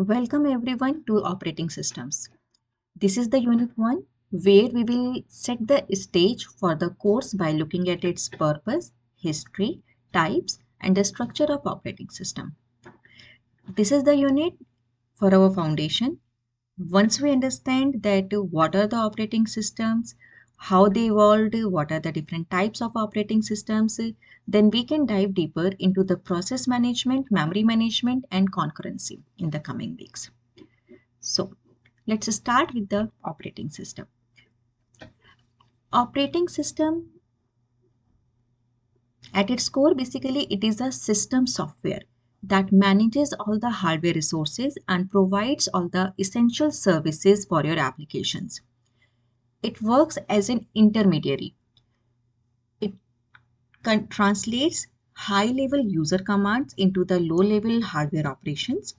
Welcome everyone to Operating Systems. This is the unit 1 where we will set the stage for the course by looking at its purpose, history, types and the structure of operating system. This is the unit for our foundation. Once we understand that what are the operating systems, how they evolved, what are the different types of operating systems, then we can dive deeper into the process management, memory management, and concurrency in the coming weeks. So, let's start with the operating system. Operating system, at its core, basically, it is a system software that manages all the hardware resources and provides all the essential services for your applications. It works as an intermediary. It translates high-level user commands into the low-level hardware operations.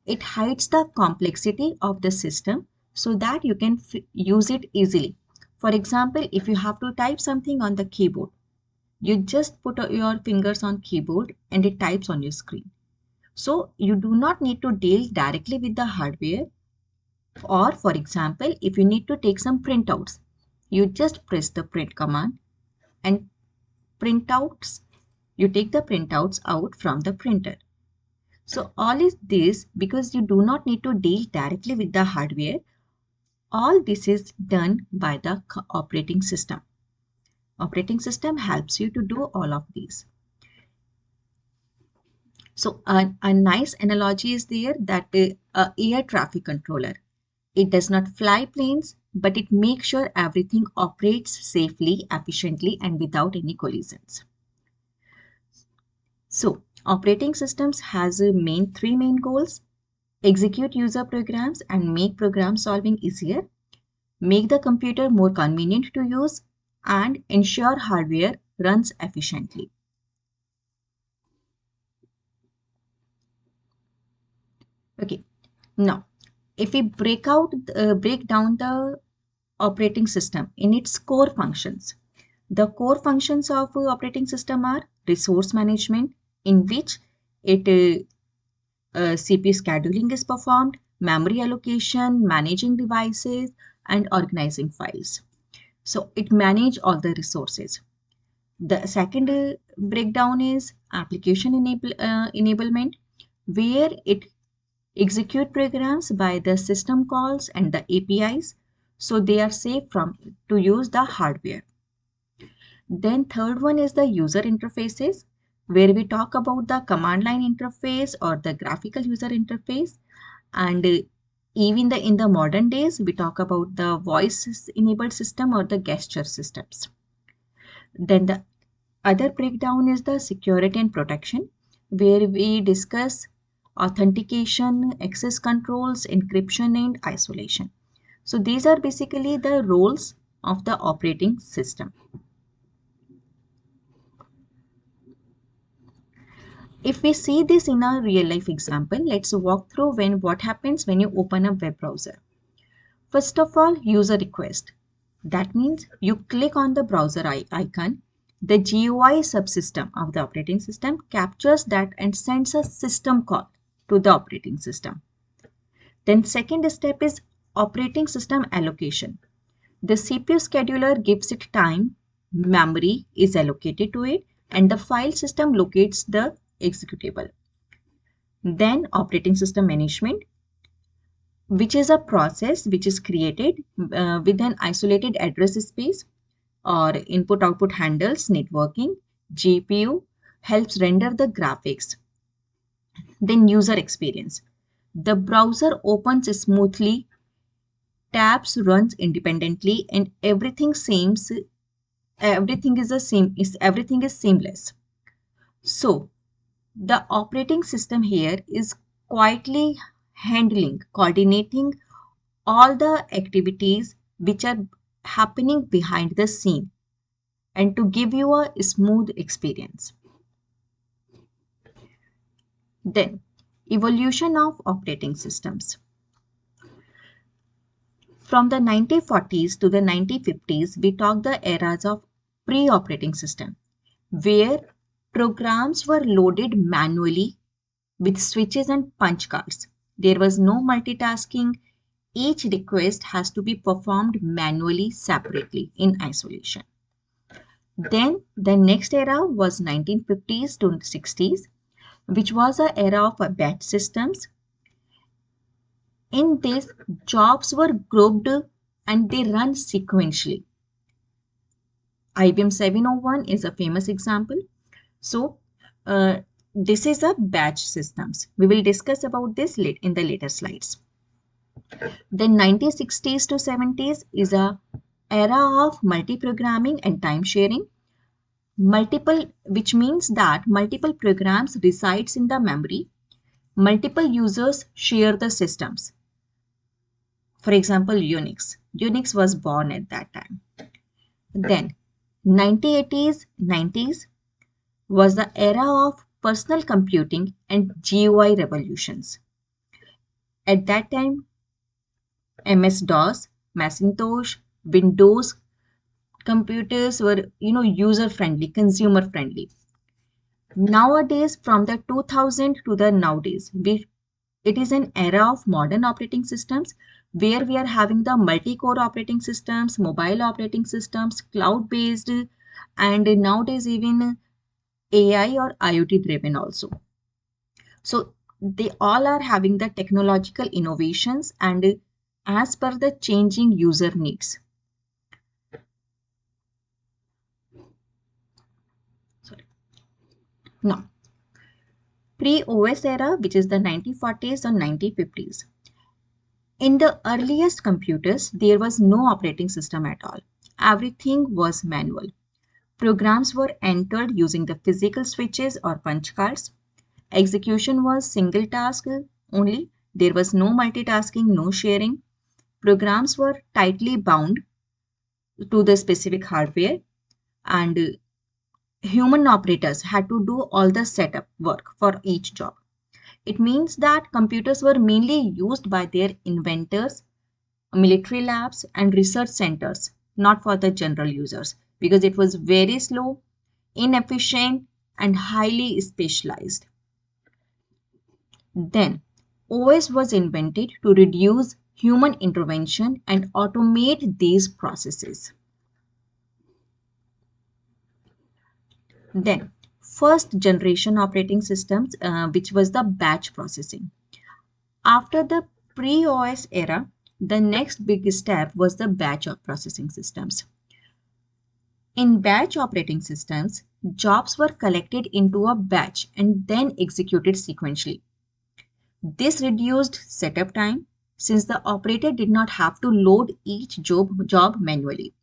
It hides the complexity of the system so that you can use it easily. For example, if you have to type something on the keyboard, you just put your fingers on keyboard and it types on your screen. So you do not need to deal directly with the hardware. Or for example, if you need to take some printouts, you just press the print command and printouts, you take the printouts out from the printer. So all is this because you do not need to deal directly with the hardware. All this is done by the operating system. Operating system helps you to do all of these. So a nice analogy is there that a air traffic controller. It does not fly planes, but it makes sure everything operates safely, efficiently, and without any collisions. So operating systems has three main goals: execute user programs and make program solving easier, make the computer more convenient to use, and ensure hardware runs efficiently. Okay, now if we break down the operating system in its core functions, the core functions of operating system are resource management, in which CPU scheduling is performed, memory allocation, managing devices, and organizing files. So it manages all the resources. The second breakdown is application enablement, where it execute programs by the system calls and the APIs, so they are safe to use the hardware. Then third one is the user interfaces, where we talk about the command line interface or the graphical user interface. And even in the modern days, we talk about the voice enabled system or the gesture systems. Then the other breakdown is the security and protection, where we discuss authentication, access controls, encryption, and isolation. So these are basically the roles of the operating system. If we see this in a real life example, let's walk through what happens when you open a web browser. First of all, user request. That means you click on the browser icon. The GUI subsystem of the operating system captures that and sends a system call to the operating system. Then second step is operating system allocation. The CPU scheduler gives it time, memory is allocated to it, and the file system locates the executable. Then operating system management, which is a process which is created with an isolated address space, or input-output handles networking, GPU helps render the graphics. Then user experience. The browser opens smoothly, tabs runs independently, and everything is seamless. So the operating system here is quietly coordinating all the activities which are happening behind the scene and to give you a smooth experience. Then, evolution of operating systems. From the 1940s to the 1950s, we talk the eras of pre-operating system, where programs were loaded manually with switches and punch cards. There was no multitasking. Each request has to be performed manually, separately, in isolation. Then the next era was 1950s to 60s, which was an era of batch systems. In this, jobs were grouped and they run sequentially. IBM 701 is a famous example. So, this is a batch systems. We will discuss about this in the later slides. Then 1960s to 70s is a era of multi-programming and time sharing. Which means that multiple programs resides in the memory. Multiple users share the systems. For example, Unix. Unix was born at that time. Then 1980s, 90s was the era of personal computing and GUI revolutions. At that time, MS-DOS, Macintosh, Windows computers were, user-friendly, consumer-friendly. Nowadays, from the 2000 to the nowadays, it is an era of modern operating systems where we are having the multi-core operating systems, mobile operating systems, cloud-based, and nowadays even AI or IoT driven also. So they all are having the technological innovations and as per the changing user needs. Sorry. Now, pre-OS era, which is the 1940s or 1950s. In the earliest computers, there was no operating system at all. Everything was manual. Programs were entered using the physical switches or punch cards. Execution was single task only. There was no multitasking, no sharing. Programs were tightly bound to the specific hardware, and human operators had to do all the setup work for each job. It means that computers were mainly used by their inventors, military labs, and research centers, not for the general users, because it was very slow, inefficient, and highly specialized. Then, OS was invented to reduce human intervention and automate these processes. Then, first generation operating systems, which was the batch processing. After the pre-OS era, the next big step was the batch processing systems. In batch operating systems, jobs were collected into a batch and then executed sequentially. This reduced setup time since the operator did not have to load each job manually.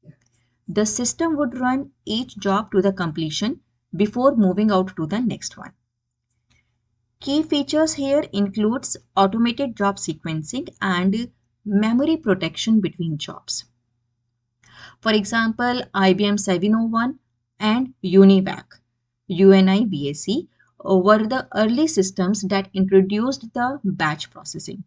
The system would run each job to the completion before moving out to the next one. Key features here includes automated job sequencing and memory protection between jobs. For example, IBM 701 and UNIVAC were the early systems that introduced the batch processing.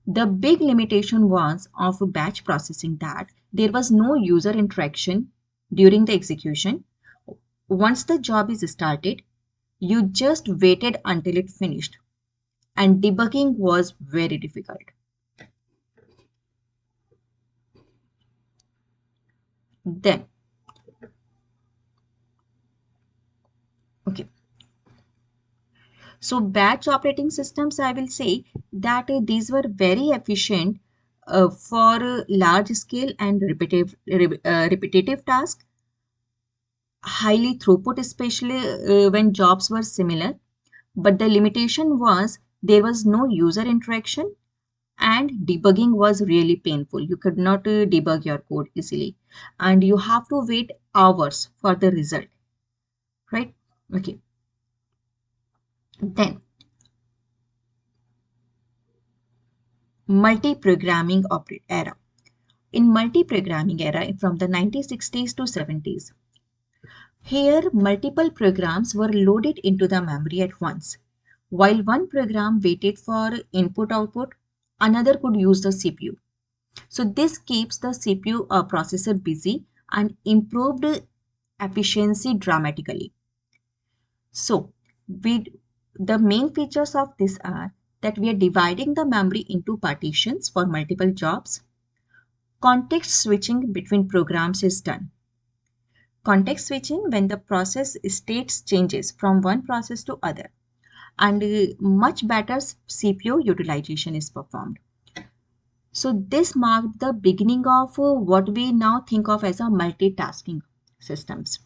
The big limitation was of batch processing that there was no user interaction during the execution. Once the job is started, you just waited until it finished, and debugging was very difficult. Then, okay. So batch operating systems, I will say that these were very efficient for large scale and repetitive tasks, highly throughput, especially when jobs were similar. But the limitation was there was no user interaction and debugging was really painful. You could not debug your code easily and you have to wait hours for the result, right? Okay. Then multi-programming era. In multi-programming era from the 1960s to 70s, here multiple programs were loaded into the memory at once. While one program waited for input-output, another could use the CPU. So this keeps the CPU processor busy and improved efficiency dramatically. So the main features of this are that we are dividing the memory into partitions for multiple jobs. Context switching between programs is done. Context switching when the process states changes from one process to other, and much better CPU utilization is performed. So this marked the beginning of what we now think of as a multitasking systems.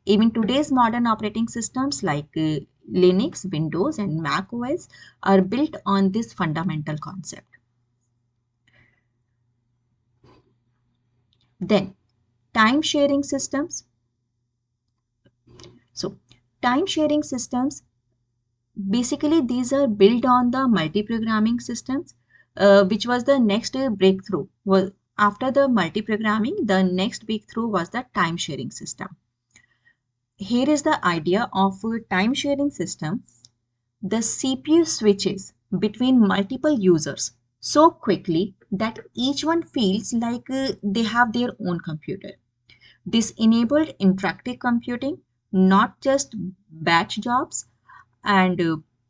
Even today's modern operating systems like Linux, Windows, and Mac OS are built on this fundamental concept. Then, time sharing systems. So, time sharing systems, basically these are built on the multi-programming systems, which was the next breakthrough. Well, after the multi-programming, the next breakthrough was the time sharing system. Here is the idea of a time sharing system. The CPU switches between multiple users so quickly that each one feels like they have their own computer. This enabled interactive computing, not just batch jobs, and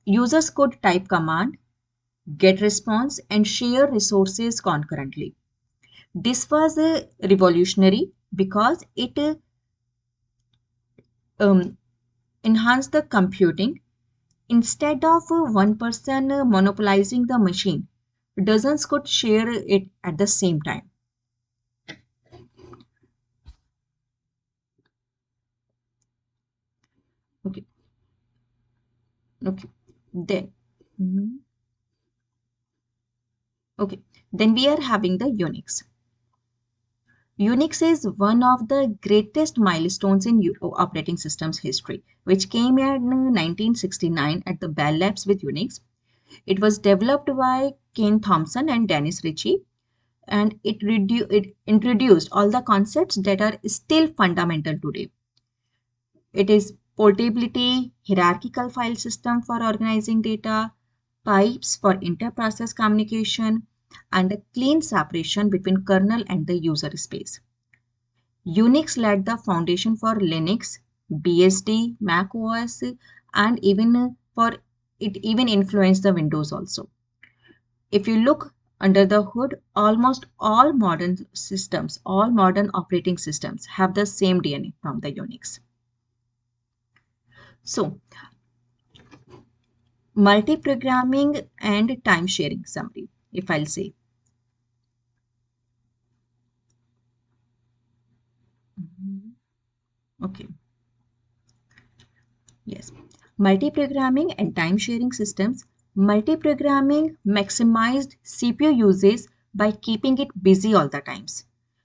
users could type command, get response, and share resources concurrently. This was revolutionary because it um, enhanced the computing. Instead of one person monopolizing the machine, dozens could share it at the same time. Okay, okay. Then, Mhm. okay. Then we are having the Unix. Unix is one of the greatest milestones in operating systems history, which came in 1969 at the Bell Labs with Unix. It was developed by Ken Thompson and Dennis Ritchie, and it introduced all the concepts that are still fundamental today. It is portability, hierarchical file system for organizing data, pipes for inter-process communication, and a clean separation between kernel and the user space. Unix laid the foundation for Linux, BSD, Mac OS, and even for it even influenced the Windows also. If you look under the hood, almost all modern systems, all modern operating systems have the same DNA from the Unix. So, multi-programming and time sharing summary, if I'll say. Okay, yes. Multi-programming and time sharing systems. Multi-programming maximized CPU usage by keeping it busy all the times,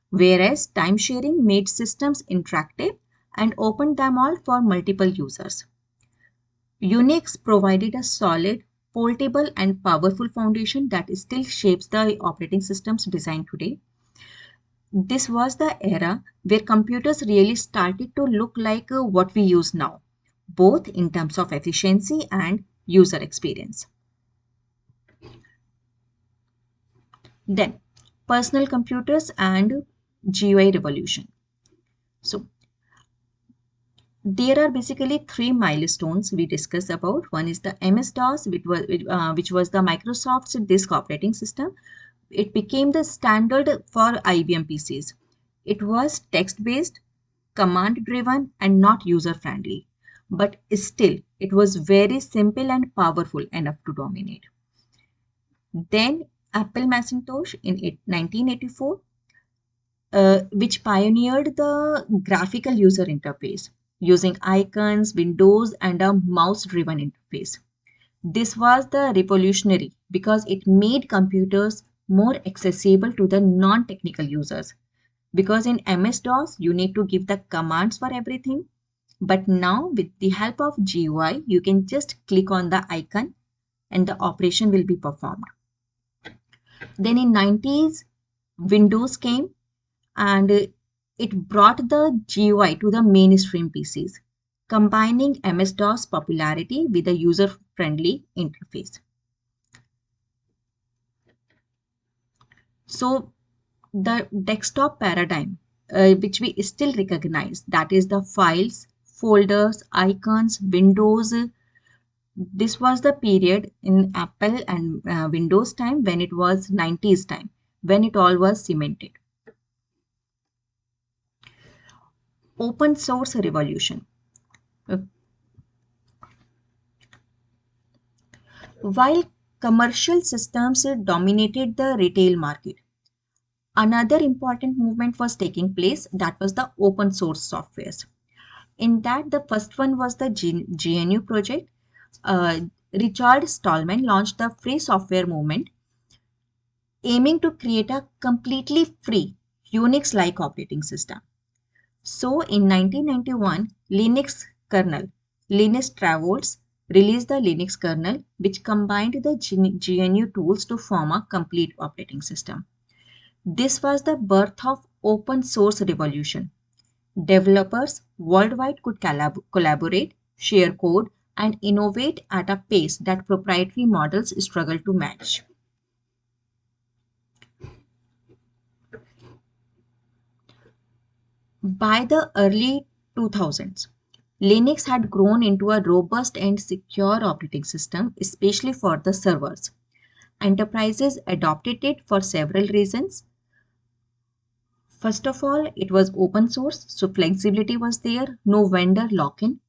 whereas time sharing made systems interactive and opened them all for multiple users. Unix provided a solid, portable, and powerful foundation that still shapes the operating systems design today. This was the era where computers really started to look like what we use now, both in terms of efficiency and user experience. Then, personal computers and GUI revolution. So, there are basically three milestones we discuss about. One is the MS-DOS, which was the Microsoft's disk operating system. It became the standard for IBM PCs. It was text-based, command-driven, and not user-friendly. But still, it was very simple and powerful enough to dominate. Then Apple Macintosh in 1984, which pioneered the graphical user interface using icons, windows, and a mouse-driven interface. This was the revolutionary because it made computers more accessible to the non-technical users. Because in MS-DOS, you need to give the commands for everything. But now with the help of GUI, you can just click on the icon and the operation will be performed. Then in 90s, Windows came and it brought the GUI to the mainstream PCs, combining MS-DOS popularity with a user-friendly interface. So the desktop paradigm, which we still recognize, that is the files, folders, icons, windows, This was the period in Apple and Windows time when it was 90s time, when it all was cemented. Open source revolution. Uh, While commercial systems dominated the retail market, another important movement was taking place, that was the open source softwares. In that, the first one was the GNU project. Uh, Richard Stallman launched the free software movement, aiming to create a completely free Unix-like operating system. So in 1991, Linus Torvalds, released the Linux kernel, which combined the GNU tools to form a complete operating system. This was the birth of open source revolution. Developers worldwide could collaborate, share code, and innovate at a pace that proprietary models struggle to match. By the early 2000s, Linux had grown into a robust and secure operating system, especially for the servers. Enterprises adopted it for several reasons. First of all, it was open source, so flexibility was there, no vendor lock in.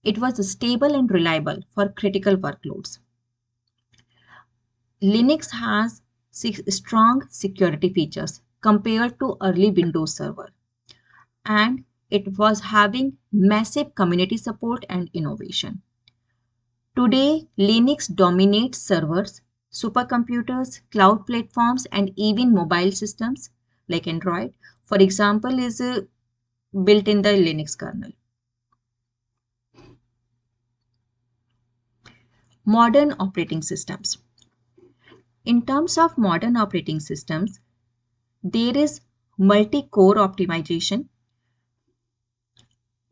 It was stable and reliable for critical workloads. Linux has strong security features compared to early Windows Server, and it was having massive community support and innovation. Today, Linux dominates servers, supercomputers, cloud platforms, and even mobile systems like Android, for example, is built in the Linux kernel. Modern operating systems. In terms of modern operating systems, there is multi-core optimization.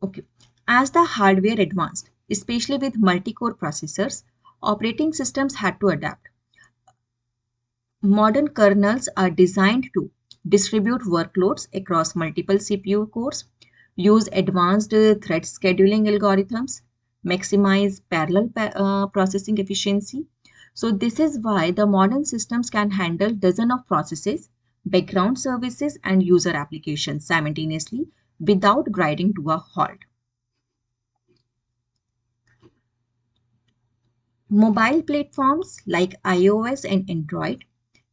Okay. As the hardware advanced, especially with multi-core processors, operating systems had to adapt. Modern kernels are designed to distribute workloads across multiple CPU cores, use advanced thread scheduling algorithms, maximize parallel processing efficiency. So this is why the modern systems can handle dozens of processes, background services, and user applications simultaneously without grinding to a halt. Mobile platforms like iOS and Android,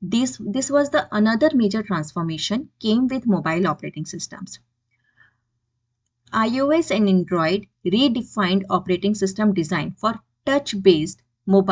this was the another major transformation came with mobile operating systems. iOS and Android redefined operating system design for touch-based mobile